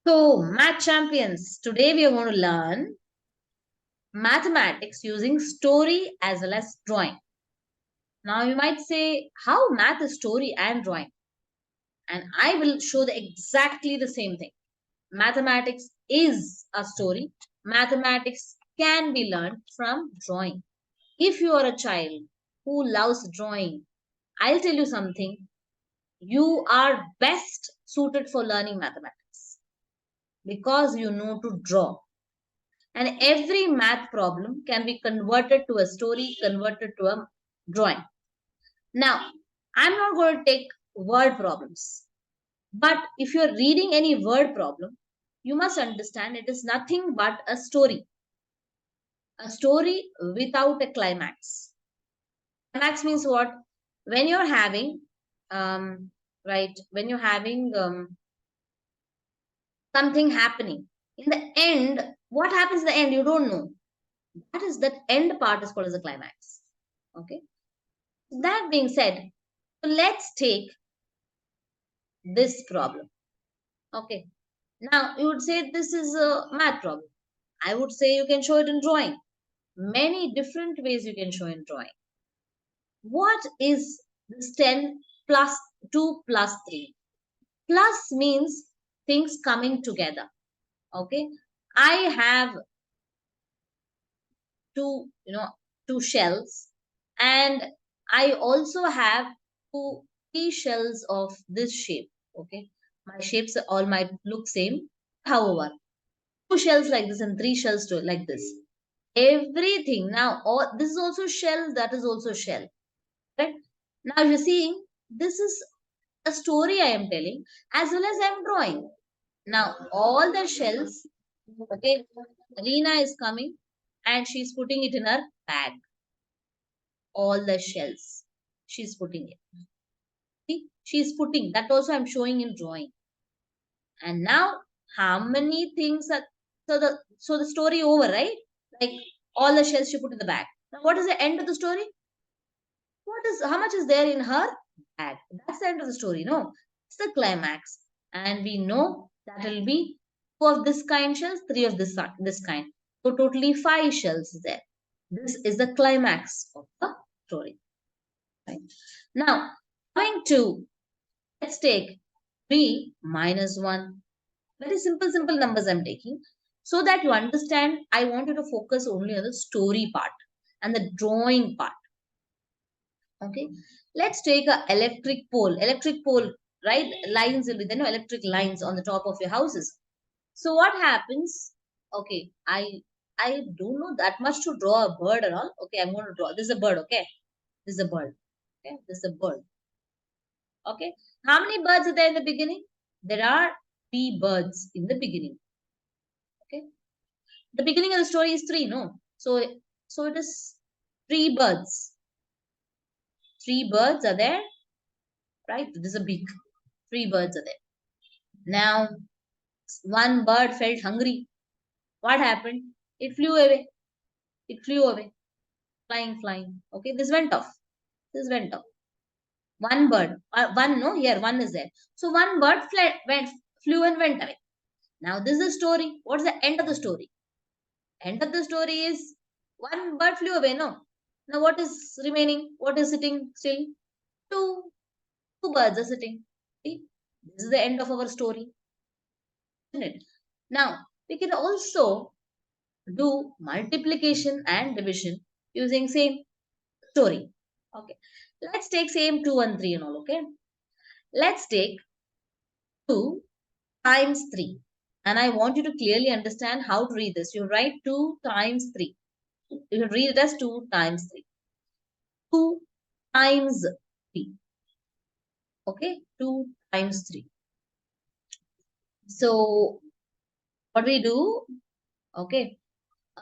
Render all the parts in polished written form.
So, math champions, today we are going to learn mathematics using story as well as drawing. Now, you might say, how math is story and drawing? And I will show exactly the same thing. Mathematics is a story. Mathematics can be learned from drawing. If you are a child who loves drawing, I'll tell you something. You are best suited for learning mathematics because you know to draw. And every math problem can be converted to a story, converted to a drawing. Now, I'm not going to take word problems. But if you're reading any word problem, you must understand it is nothing but a story. A story without a climax. Climax means what? When you're having, when you're having something happening. In the end, what happens in the end, you don't know. That end part is called as a climax. Okay. That being said, let's take this problem. Okay. Now, you would say this is a math problem. I would say you can show it in drawing. Many different ways you can show in drawing. What is this 10 plus 2 plus 3? Plus means things coming together. Okay. I have two shells, and I also have three shells of this shape. Okay, my shapes all might look same. However, two shells like this and three shells like this. Everything now, all this is also shell. That is also shell. Right now, you're seeing this is a story I am telling as well as I am drawing. Now, all the shells. Okay, Reena is coming and she's putting it in her bag. All the shells she's putting it. See, she's putting that also I'm showing in drawing. And now how many things are so the story over, right? Like all the shells she put in the bag. Now what is the end of the story? What is how much is there in her bag? That's the end of the story. No, it's the climax. And we know that will be two of this kind shells, three of this kind. So totally five shells is there. This is the climax of the story. Right. Now, coming to, let's take 3 minus 1. Very simple numbers I'm taking. So that you understand, I want you to focus only on the story part and the drawing part. Okay. Let's take a electric pole. Electric pole, right? Lines will be there, no electric lines on the top of your houses. So what happens? Okay, I don't know that much to draw a bird and all. Okay, I'm going to draw. This is a bird, okay? This is a bird. Okay, this is a bird. Okay. How many birds are there in the beginning? There are 3 birds in the beginning. Okay. The beginning of the story is 3, no? So it is 3 birds. 3 birds are there, right? This is a beak. 3 birds are there. Now, one bird felt hungry. What happened? It flew away. It flew away. Flying. Okay, this went off. This went off. One bird. One, no, here, one is there. So one bird flew and went away. Now this is the story. What's the end of the story? End of the story is one bird flew away, no? Now what is remaining? What is sitting still? Two. Two birds are sitting. See? This is the end of our story. Isn't it? Now we can also do multiplication and division using same story. Okay. Let's take same 2 and 3 and all, okay? Let's take 2 times 3. And I want you to clearly understand how to read this. You write 2 times 3. You read it as 2 times 3. 2 times 3. Okay, 2 times 3. So, what we do? Okay,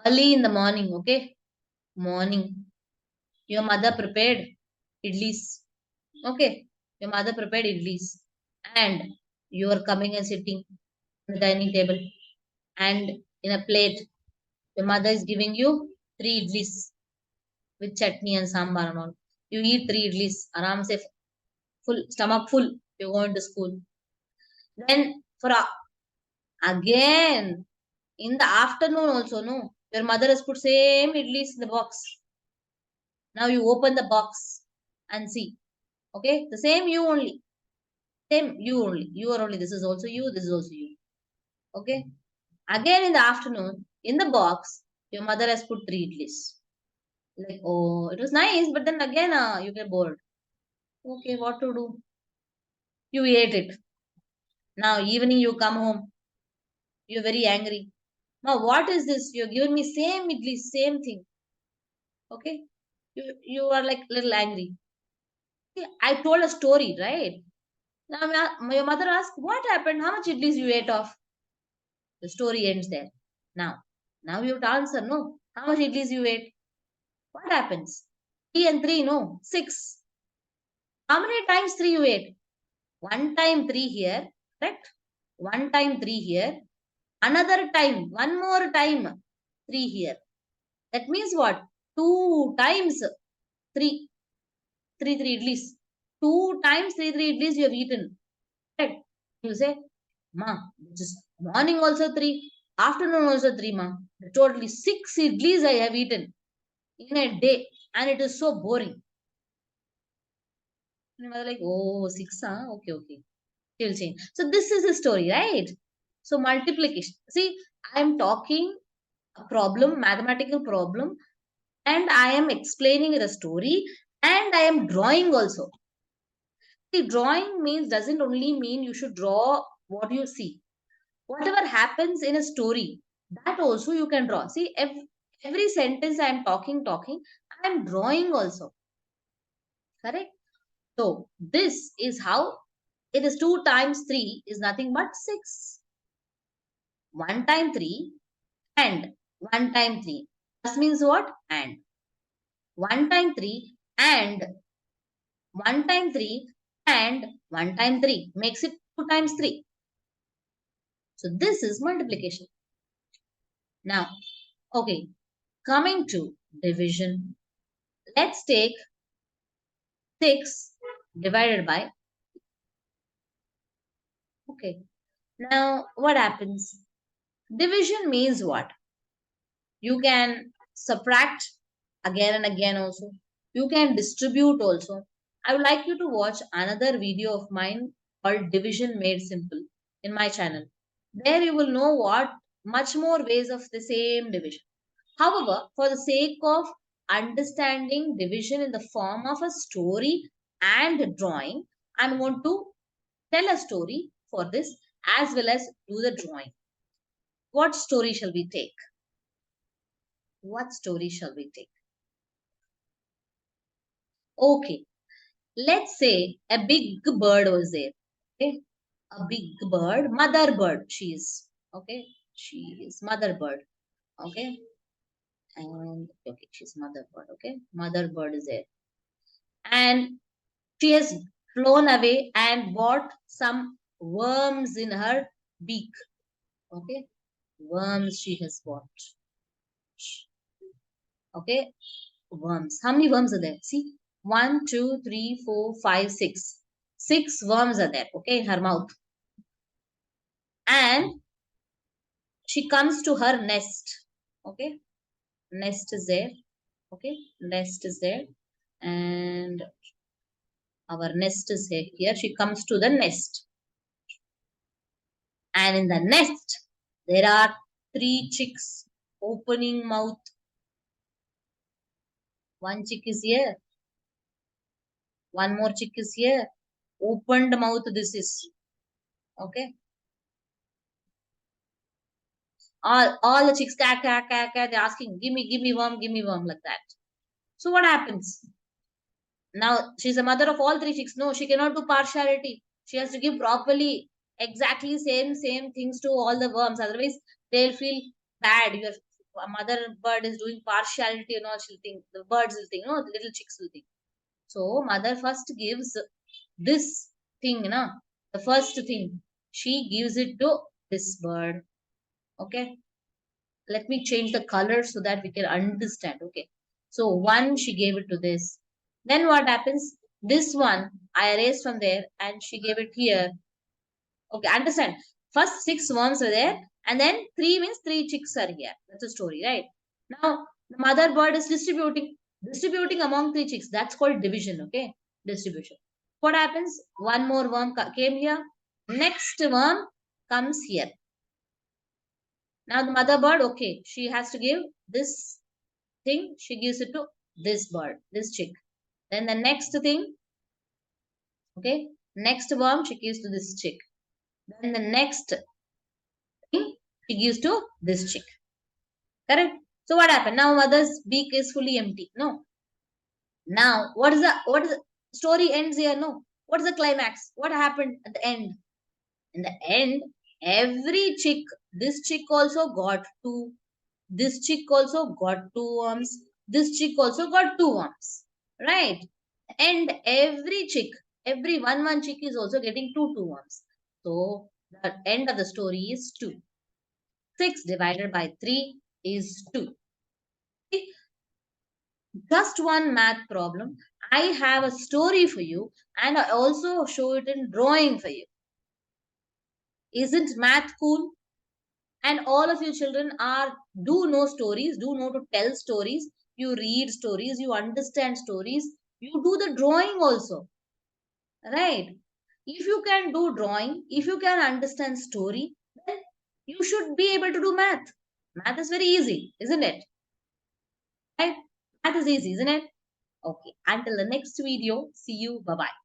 early in the morning, okay? Morning. Your mother prepared idlis. Okay, your mother prepared idlis. And you are coming and sitting on the dining table. And in a plate, your mother is giving you 3 idlis with chutney and sambar and all. You eat 3 idlis, aram se full, stomach full, you're going to school. Then for Again, in the afternoon also, no, your mother has put same idlis in the box. Now you open the box and see. Okay, the same you only. Same you only. You are only. This is also you. This is also you. Okay. Again in the afternoon, in the box, your mother has put three idlis. Like, oh, it was nice, but then again, you get bored. Okay, what to do? You ate it. Now evening you come home. You're very angry. Now what is this? You're giving me same idli, same thing. Okay, you are like little angry. See, I told a story, right? Now your mother asked, what happened? How much idlis you ate off? The story ends there. Now you have to answer, no. How much idlis you ate? What happens? 3 and 3, no. 6. How many times 3 you ate? One time 3 here, correct? One time 3 here. Another time, one more time 3 here. That means what? 2 times 3. 3 idlis. 2 times 3 idlis you have eaten. Correct? You say, Ma, just morning also 3, afternoon also 3, Ma. Totally 6 idlis I have eaten in a day, and it is so boring. And I was like, oh, 6, huh? Okay, okay. She'll change. So this is a story, right? So multiplication. See, I am talking a problem, mathematical problem, and I am explaining the story, and I am drawing also. See, drawing means doesn't only mean you should draw what you see. Whatever happens in a story, that also you can draw. See, every sentence I am talking, I am drawing also. Correct? So this is how it is 2 times 3 is nothing but 6. 1 time 3 and 1 time 3. This means what? And. 1 time 3 and 1 time 3 and 1 time 3 makes it 2 times 3. So this is multiplication. Now, okay, coming to division. Let's take 6 divided by, okay. Now, what happens? Division means what? You can subtract again and again also. You can distribute also. I would like you to watch another video of mine called Division Made Simple in my channel. There you will know what much more ways of the same division. However, for the sake of understanding division in the form of a story and drawing, I'm going to tell a story for this as well as do the drawing. What story shall we take? What story shall we take? Okay, let's say a big bird was there. Okay, a big bird, mother bird. She is okay. She is mother bird. Okay, and okay, she's mother bird. Okay, mother bird is there, and she has flown away and bought some worms in her beak. Okay, worms she has bought. Okay, worms. How many worms are there? See, 1, 2, 3, 4, 5, 6. 6 worms are there, okay, in her mouth. And she comes to her nest. Okay, nest is there. Okay, nest is there. And our nest is here. She comes to the nest. And in the nest, there are 3 chicks opening mouth. One chick is here. One more chick is here. Opened mouth, this is. Okay. All the chicks, they're asking, give me worm, like that. So what happens? Now, she's a mother of all 3 chicks. No, she cannot do partiality. She has to give properly, exactly same things to all the worms. Otherwise, they'll feel bad. Your mother bird is doing partiality and all. She'll think, the birds will think, no, the little chicks will think. So, mother first gives this thing, the first thing. She gives it to this bird. Okay. Let me change the color so that we can understand. Okay. So, one, she gave it to this. Then what happens? This one I erased from there and she gave it here. Okay, understand. First 6 worms are there, and then 3 means 3 chicks are here. That's a story, right? Now, the mother bird is distributing among 3 chicks. That's called division, okay? Distribution. What happens? One more worm came here. Next worm comes here. Now, the mother bird, okay, she has to give this thing, she gives it to this bird, this chick. Then the next thing, okay, next worm she gives to this chick. Then the next thing she gives to this chick. Correct? So what happened? Now mother's beak is fully empty. No. Now what is the story ends here? No. What is the climax? What happened at the end? In the end, every chick, this chick also got two. This chick also got two worms. This chick also got two worms. Right? And every chick, every one chick is also getting two worms. So the end of the story is 2. 6 divided by 3 is 2. Just one math problem. I have a story for you, and I also show it in drawing for you. Isn't math cool? And all of you children do know stories, do know to tell stories. You read stories, you understand stories, you do the drawing also, right? If you can do drawing, if you can understand story, then you should be able to do math. Math is very easy, isn't it? Right? Math is easy, isn't it? Okay. Until the next video, see you. Bye bye.